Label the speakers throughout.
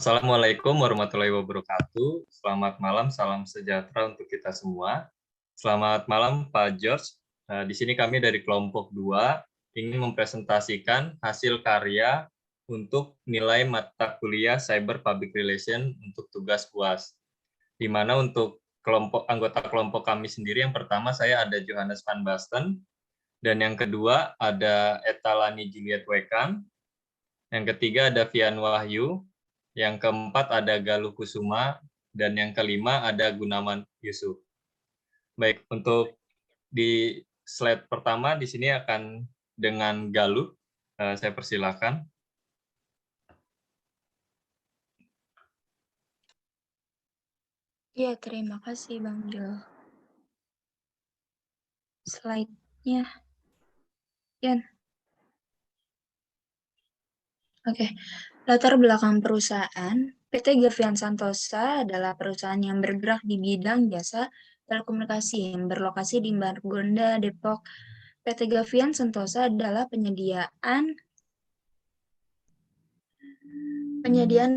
Speaker 1: Assalamualaikum warahmatullahi wabarakatuh. Selamat malam, salam sejahtera untuk kita semua. Selamat malam Pak George. Di sini kami dari kelompok 2 ingin mempresentasikan hasil karya untuk nilai mata kuliah Cyber Public Relation untuk tugas UAS. Di mana untuk anggota kelompok kami sendiri, yang pertama saya ada Johannes van Basten, dan yang kedua ada Etalani Juliet Wekan, yang ketiga ada Vian Wahyu, yang keempat ada Galuh Kusuma, dan yang kelima ada Gunawan Yusuf. Baik, untuk di slide pertama di sini akan dengan Galuh, saya persilakan.
Speaker 2: Ya, terima kasih Bang Jo. Slide-nya, Yan. Oke, latar belakang perusahaan. PT Gavian Santosa adalah perusahaan yang bergerak di bidang jasa telekomunikasi yang berlokasi di Margonda, Depok. PT Gavian Santosa adalah penyediaan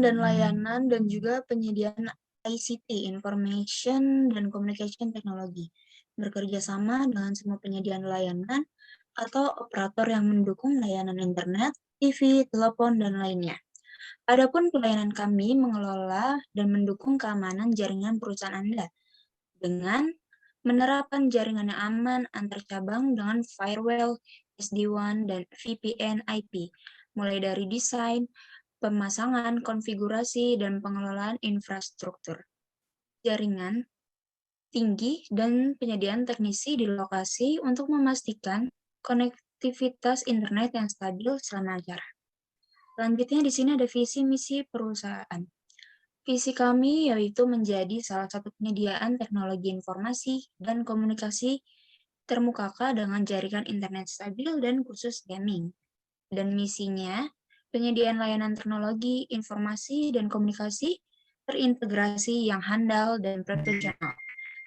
Speaker 2: dan layanan dan juga penyediaan ICT, Information dan Communication Technology, bekerja sama dengan semua penyediaan layanan atau operator yang mendukung layanan internet, TV, telepon, dan lainnya. Adapun pelayanan kami mengelola dan mendukung keamanan jaringan perusahaan Anda dengan menerapkan jaringan yang aman antar cabang dengan firewall, SD-WAN, dan VPN IP, mulai dari desain, pemasangan, konfigurasi, dan pengelolaan infrastruktur jaringan tinggi dan penyediaan teknisi di lokasi untuk memastikan konektivitas internet yang stabil selama acara. Selanjutnya di sini ada visi misi perusahaan. Visi kami yaitu menjadi salah satu penyediaan teknologi informasi dan komunikasi termukaka dengan jaringan internet stabil dan khusus gaming. Dan misinya, penyediaan layanan teknologi, informasi, dan komunikasi terintegrasi yang handal dan profesional,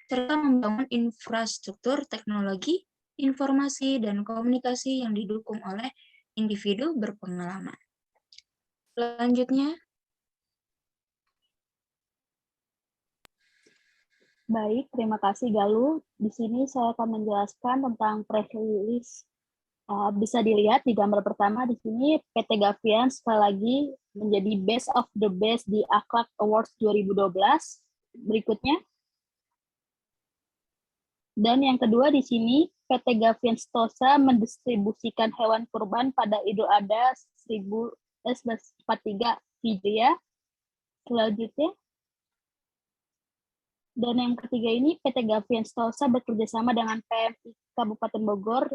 Speaker 2: serta membangun infrastruktur teknologi, informasi, dan komunikasi yang didukung oleh individu berpengalaman. Selanjutnya,
Speaker 3: baik, terima kasih Galuh. Di sini saya akan menjelaskan tentang press release. Bisa dilihat di gambar pertama di sini PT Gavian sekali lagi menjadi Best of the Best di Akhlak Awards 2012. Berikutnya. Dan yang kedua di sini PT Gavian Santosa mendistribusikan hewan kurban pada Idul Adha 1443 Hijriah. Selanjutnya. Dan yang ketiga ini PT Gavian Santosa bekerjasama dengan PMI Kabupaten Bogor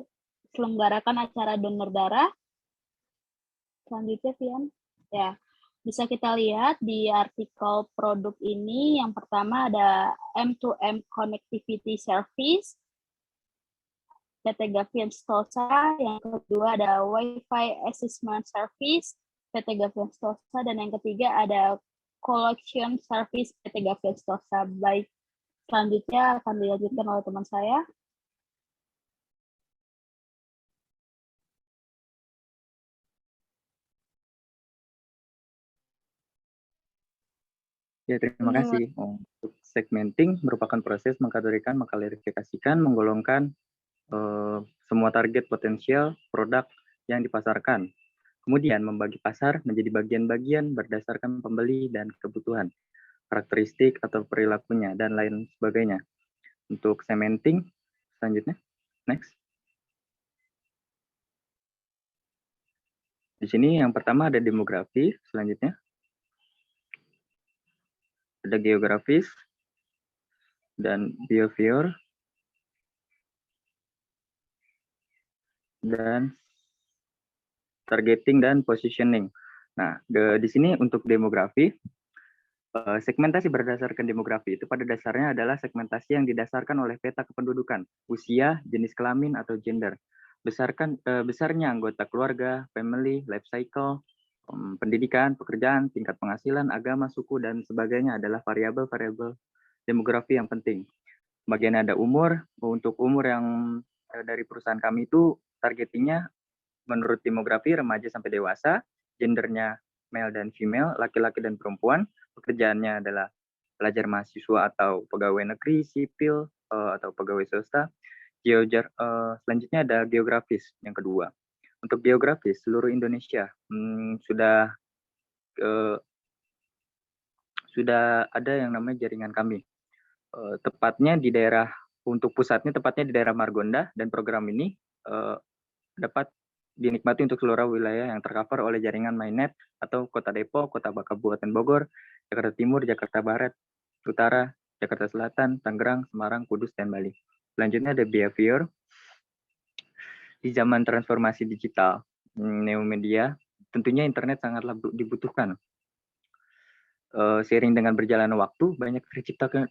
Speaker 3: selenggarakan acara donor darah. Selanjutnya, Vian. Ya, bisa kita lihat di artikel produk ini, yang pertama ada M2M Connectivity Service, PT Gavian Santosa, yang kedua ada Wi-Fi Assessment Service, PT Gavian Santosa, dan yang ketiga ada Collection Service PT Gavian Santosa. Baik, selanjutnya akan dilanjutkan oleh teman saya.
Speaker 4: Ya, terima kasih. Untuk segmenting merupakan proses mengkategorikan, mengklarifikasikan, menggolongkan semua target potensial produk yang dipasarkan. Kemudian membagi pasar menjadi bagian-bagian berdasarkan pembeli dan kebutuhan, karakteristik atau perilakunya, dan lain sebagainya. Untuk segmenting, selanjutnya, next. Di sini yang pertama ada demografi, selanjutnya. Ada geografis, dan behavior, dan targeting dan positioning. Nah, di sini untuk demografi, segmentasi berdasarkan demografi itu pada dasarnya adalah segmentasi yang didasarkan oleh peta kependudukan, usia, jenis kelamin atau gender, besarnya anggota keluarga, family, life cycle, pendidikan, pekerjaan, tingkat penghasilan, agama, suku, dan sebagainya adalah variabel-variabel demografi yang penting. Bagian ada umur, untuk umur yang dari perusahaan kami itu targetingnya menurut demografi remaja sampai dewasa, gendernya male dan female, laki-laki dan perempuan. Pekerjaannya adalah pelajar mahasiswa atau pegawai negeri, sipil, atau pegawai swasta. Selanjutnya ada geografis yang kedua. Untuk geografis seluruh Indonesia sudah ada yang namanya jaringan kami. Tepatnya di daerah, untuk pusatnya tepatnya di daerah Margonda, dan program ini dapat dinikmati untuk seluruh wilayah yang tercover oleh jaringan MyNet atau Kota Depok, Kota Kabupaten Bogor, Jakarta Timur, Jakarta Barat, Utara, Jakarta Selatan, Tangerang, Semarang, Kudus, dan Bali. Selanjutnya ada behavior. Di zaman transformasi digital, neomedia, tentunya internet sangatlah dibutuhkan. Seiring dengan berjalannya waktu, banyak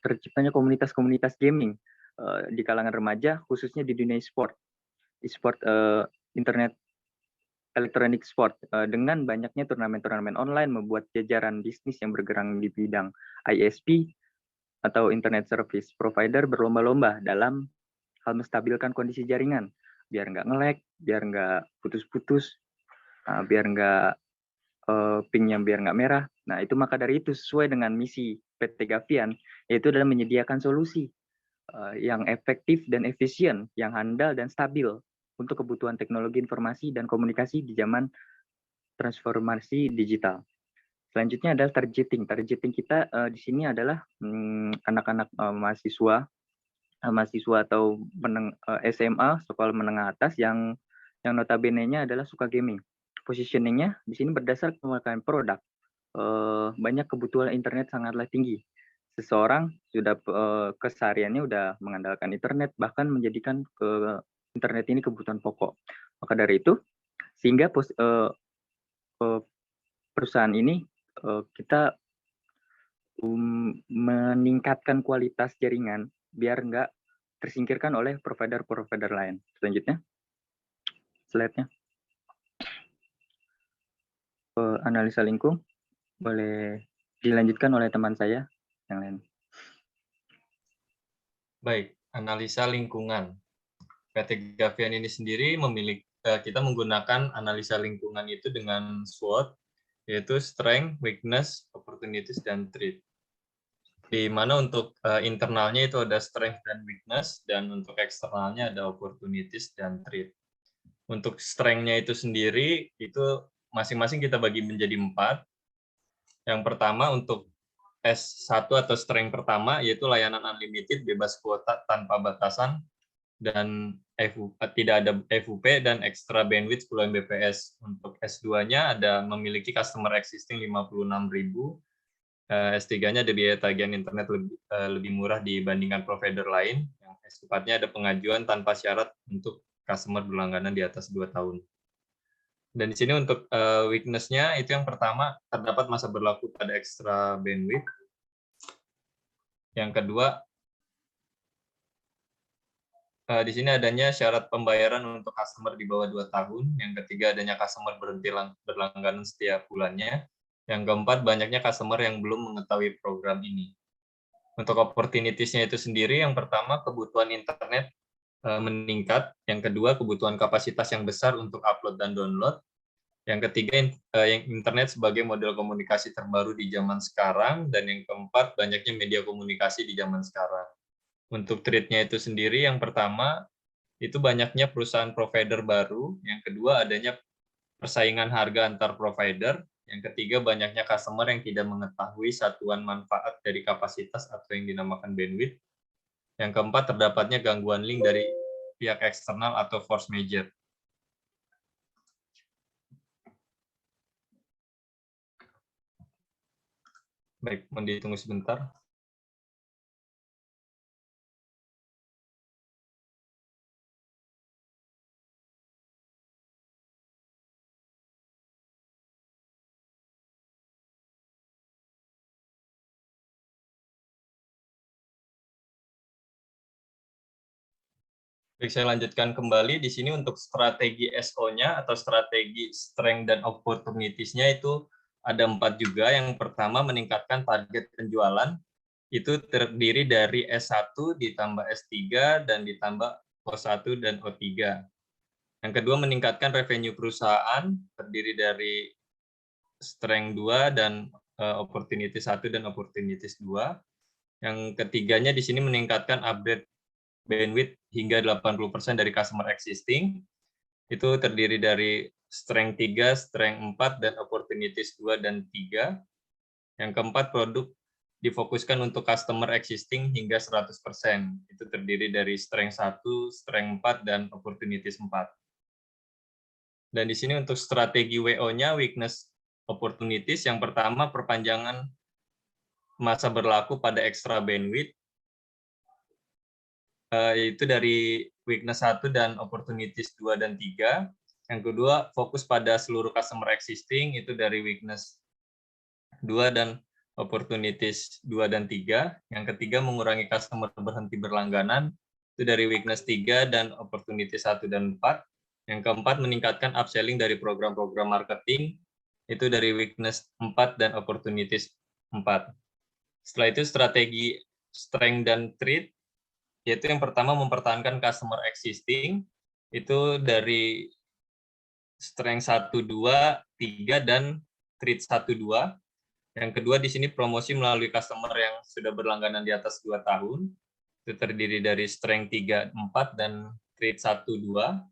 Speaker 4: terciptanya komunitas-komunitas gaming di kalangan remaja, khususnya di dunia e-sport, internet elektronik sport. Dengan banyaknya turnamen-turnamen online membuat jajaran bisnis yang bergerak di bidang ISP atau internet service provider berlomba-lomba dalam hal menstabilkan kondisi jaringan, biar nggak nge-lag, biar nggak putus-putus, biar nggak pingnya biar nggak merah. Nah, itu maka dari itu sesuai dengan misi PT Gavian, yaitu adalah menyediakan solusi yang efektif dan efisien, yang handal dan stabil untuk kebutuhan teknologi informasi dan komunikasi di zaman transformasi digital. Selanjutnya adalah targeting. Targeting kita di sini adalah anak-anak mahasiswa atau SMA, sekolah menengah atas yang notabene-nya adalah suka gaming. Positioning-nya di sini berdasar pemakaian produk. Banyak kebutuhan internet sangatlah tinggi. Seseorang sudah kesehariannya udah mengandalkan internet, bahkan menjadikan internet ini kebutuhan pokok. Maka dari itu, sehingga perusahaan ini kita meningkatkan kualitas jaringan biar nggak tersingkirkan oleh provider-provider lain. Selanjutnya, slide-nya. Analisa lingkung boleh dilanjutkan oleh teman saya yang lain.
Speaker 1: Baik, analisa lingkungan. PT Gavian ini sendiri kita menggunakan analisa lingkungan itu dengan SWOT, yaitu strength, weakness, opportunities, dan threat. Di mana untuk internalnya itu ada strength dan weakness, dan untuk eksternalnya ada opportunities dan threat. Untuk strength-nya itu sendiri, itu masing-masing kita bagi menjadi 4. Yang pertama untuk S1 atau strength pertama, yaitu layanan unlimited, bebas kuota tanpa batasan, dan tidak ada FUP dan extra bandwidth 10 Mbps. Untuk S2-nya ada memiliki customer existing 56.000. S3-nya ada biaya tagihan internet lebih murah dibandingkan provider lain. Yang S4-nya ada pengajuan tanpa syarat untuk customer berlangganan di atas 2 tahun. Dan di sini untuk weakness-nya itu yang pertama terdapat masa berlaku pada extra bandwidth. Yang kedua, di sini adanya syarat pembayaran untuk customer di bawah 2 tahun. Yang ketiga, adanya customer berhenti berlangganan setiap bulannya. Yang keempat, banyaknya customer yang belum mengetahui program ini. Untuk opportunities-nya itu sendiri, yang pertama, kebutuhan internet meningkat. Yang kedua, kebutuhan kapasitas yang besar untuk upload dan download. Yang ketiga, internet sebagai model komunikasi terbaru di zaman sekarang. Dan yang keempat, banyaknya media komunikasi di zaman sekarang. Untuk threat-nya itu sendiri, yang pertama, itu banyaknya perusahaan provider baru. Yang kedua, adanya persaingan harga antar provider. Yang ketiga, banyaknya customer yang tidak mengetahui satuan manfaat dari kapasitas atau yang dinamakan bandwidth. Yang keempat, terdapatnya gangguan link dari pihak eksternal atau force major. Baik, mohon ditunggu sebentar. Baik, saya lanjutkan kembali. Di sini untuk strategi SO-nya atau strategi strength dan opportunities-nya itu ada 4 juga. Yang pertama, meningkatkan target penjualan. Itu terdiri dari S1 ditambah S3 dan ditambah O1 dan O3. Yang kedua, meningkatkan revenue perusahaan, terdiri dari strength 2 dan opportunity 1 dan opportunities 2. Yang ketiganya di sini meningkatkan upgrade bandwidth hingga 80% dari customer existing. Itu terdiri dari strength 3, strength 4, dan opportunities 2 dan 3. Yang keempat, produk difokuskan untuk customer existing hingga 100%. Itu terdiri dari strength 1, strength 4, dan opportunities 4. Dan di sini untuk strategi WO-nya, weakness opportunities, yang pertama perpanjangan masa berlaku pada extra bandwidth, itu dari weakness 1 dan opportunities 2 dan 3. Yang kedua, fokus pada seluruh customer existing, itu dari weakness 2 dan opportunities 2 dan 3. Yang ketiga, mengurangi customer berhenti berlangganan, itu dari weakness 3 dan opportunities 1 dan 4. Yang keempat, meningkatkan upselling dari program-program marketing, itu dari weakness 4 dan opportunities 4. Setelah itu strategi strength dan threat, yaitu yang pertama mempertahankan customer existing, itu dari strength 1, 2, 3, dan threat 1, 2. Yang kedua di sini promosi melalui customer yang sudah berlangganan di atas 2 tahun, itu terdiri dari strength 3, 4, dan threat 1, 2.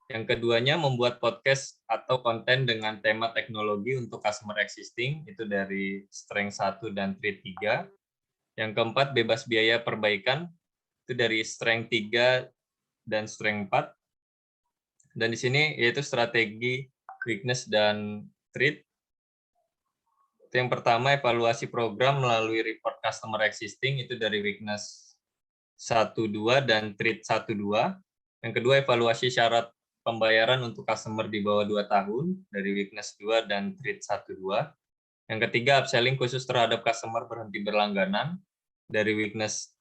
Speaker 1: Yang keduanya membuat podcast atau konten dengan tema teknologi untuk customer existing, itu dari strength 1 dan threat 3. Yang keempat, bebas biaya perbaikan, itu dari strength 3 dan strength 4. Dan di sini yaitu strategi weakness dan threat. Itu yang pertama, evaluasi program melalui report customer existing, itu dari weakness 1, 2, dan threat 1, 2. Yang kedua, evaluasi syarat pembayaran untuk customer di bawah 2 tahun, dari weakness 2 dan threat 1, 2. Yang ketiga, upselling khusus terhadap customer berhenti berlangganan, dari weakness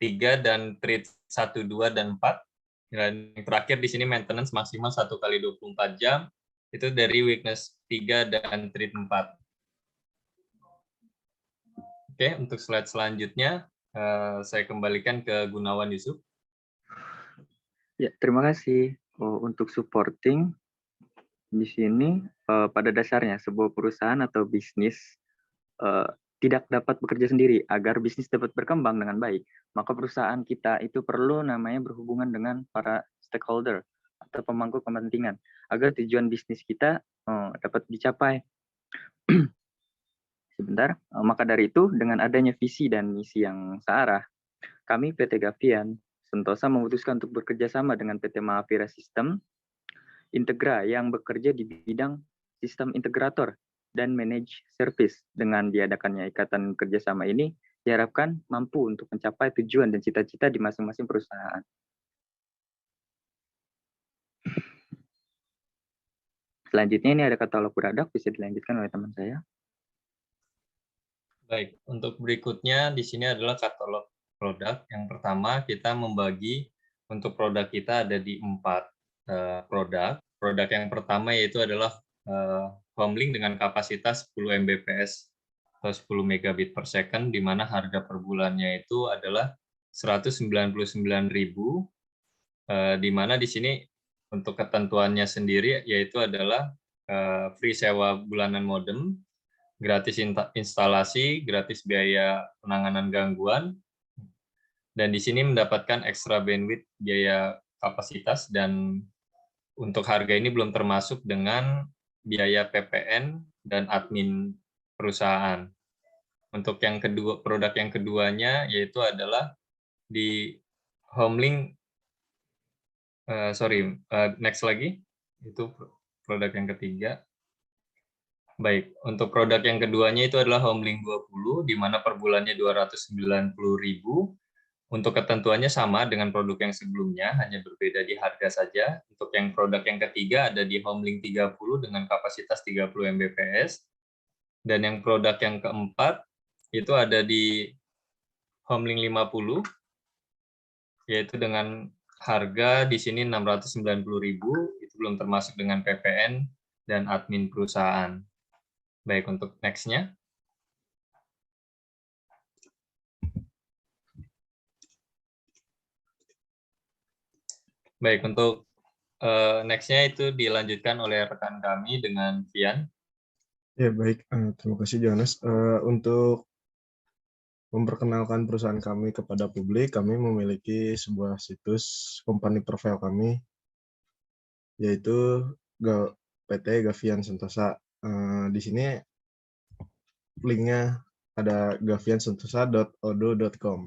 Speaker 1: 3 dan threat 1, 2, dan 4. Dan yang terakhir di sini maintenance maksimal 1 kali 24 jam, itu dari weakness 3 dan threat 4. Oke, untuk slide selanjutnya, saya kembalikan ke Gunawan Yusuf.
Speaker 4: Ya, terima kasih. Untuk supporting, di sini pada dasarnya sebuah perusahaan atau bisnis tidak dapat bekerja sendiri. Agar bisnis dapat berkembang dengan baik, maka perusahaan kita itu perlu namanya berhubungan dengan para stakeholder atau pemangku kepentingan, agar tujuan bisnis kita dapat dicapai. Sebentar, maka dari itu dengan adanya visi dan misi yang searah, kami PT Gavian Sentosa memutuskan untuk bekerja sama dengan PT Mahapira System Integra yang bekerja di bidang sistem integrator dan manage service. Dengan diadakannya ikatan kerjasama ini, diharapkan mampu untuk mencapai tujuan dan cita-cita di masing-masing perusahaan. Selanjutnya ini ada katalog produk, bisa dilanjutkan oleh teman saya.
Speaker 1: Baik, untuk berikutnya di sini adalah katalog produk. Yang pertama kita membagi untuk produk kita ada di 4 produk. Produk yang pertama yaitu adalah Homelink dengan kapasitas 10 Mbps atau 10 megabit per second, di mana harga per bulannya itu adalah 199.000, di mana di sini untuk ketentuannya sendiri yaitu adalah free sewa bulanan modem, gratis instalasi, gratis biaya penanganan gangguan, dan di sini mendapatkan extra bandwidth biaya kapasitas, dan untuk harga ini belum termasuk dengan biaya PPN dan admin perusahaan. Untuk yang kedua, produk yang keduanya yaitu adalah di Homelink, next lagi, itu produk yang ketiga. Baik, untuk produk yang keduanya itu adalah Homelink 20, di mana per bulannya 290.000. Untuk ketentuannya sama dengan produk yang sebelumnya, hanya berbeda di harga saja. Untuk yang produk yang ketiga ada di Homelink 30 dengan kapasitas 30 Mbps. Dan yang produk yang keempat itu ada di Homelink 50, yaitu dengan harga di sini 690.000, itu belum termasuk dengan PPN dan admin perusahaan. Baik, untuk next-nya. Baik, untuk next-nya itu dilanjutkan oleh rekan kami dengan Vian.
Speaker 5: Ya, baik. Terima kasih, Johannes. Untuk memperkenalkan perusahaan kami kepada publik, kami memiliki sebuah situs company profile kami, yaitu PT Gavian Sentosa. Di sini linknya ada gaviansentosa.odo.com.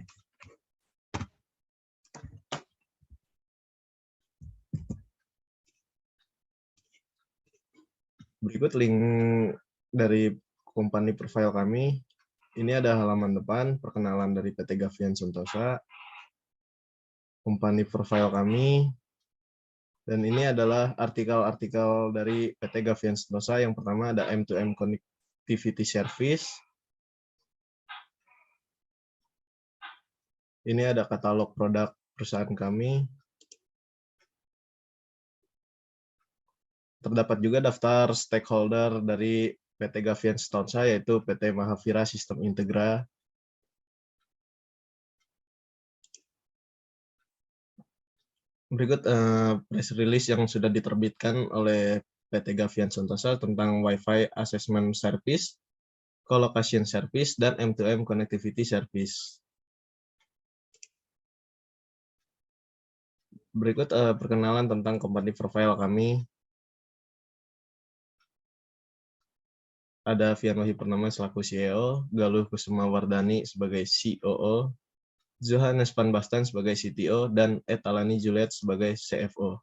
Speaker 5: Berikut link dari company profile kami. Ini ada halaman depan, perkenalan dari PT Gavian Sentosa, company profile kami, dan ini adalah artikel-artikel dari PT Gavian Sentosa. Yang pertama ada M2M Connectivity Service. Ini ada katalog produk perusahaan kami. Terdapat juga daftar stakeholder dari PT Gavian Sentosa, yaitu PT Mahavira Sistem Integra. Berikut press release yang sudah diterbitkan oleh PT Gavian Sentosa tentang Wi-Fi Assessment Service, Co-location Service, dan M2M Connectivity Service. Berikut perkenalan tentang company profile kami. Ada Vian Wahyu Purnama selaku CEO, Galuh Kusuma Wardani sebagai COO, Johannes Van Basten sebagai CTO, dan Etalani Juliet sebagai CFO.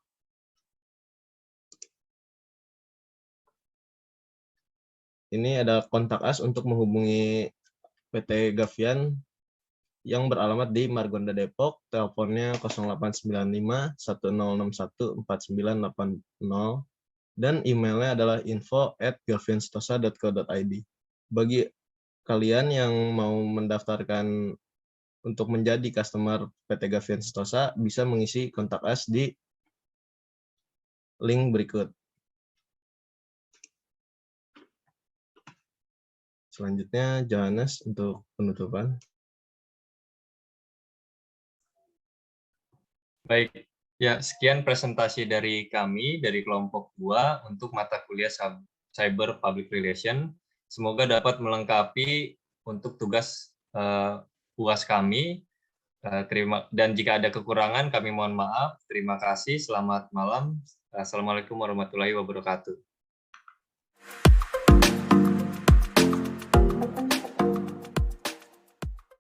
Speaker 5: Ini ada kontak us untuk menghubungi PT Gavian yang beralamat di Margonda Depok, teleponnya 0895 1061 4980, dan emailnya adalah info@gaviansentosa.co.id. Bagi kalian yang mau mendaftarkan untuk menjadi customer PT Gavian Sentosa, bisa mengisi kontak us di link berikut. Selanjutnya, Johannes untuk penutupan.
Speaker 1: Baik, ya sekian presentasi dari kami dari kelompok 2 untuk mata kuliah Cyber Public Relation. Semoga dapat melengkapi untuk tugas UAS kami. Dan jika ada kekurangan kami mohon maaf. Terima kasih. Selamat malam. Assalamualaikum warahmatullahi wabarakatuh.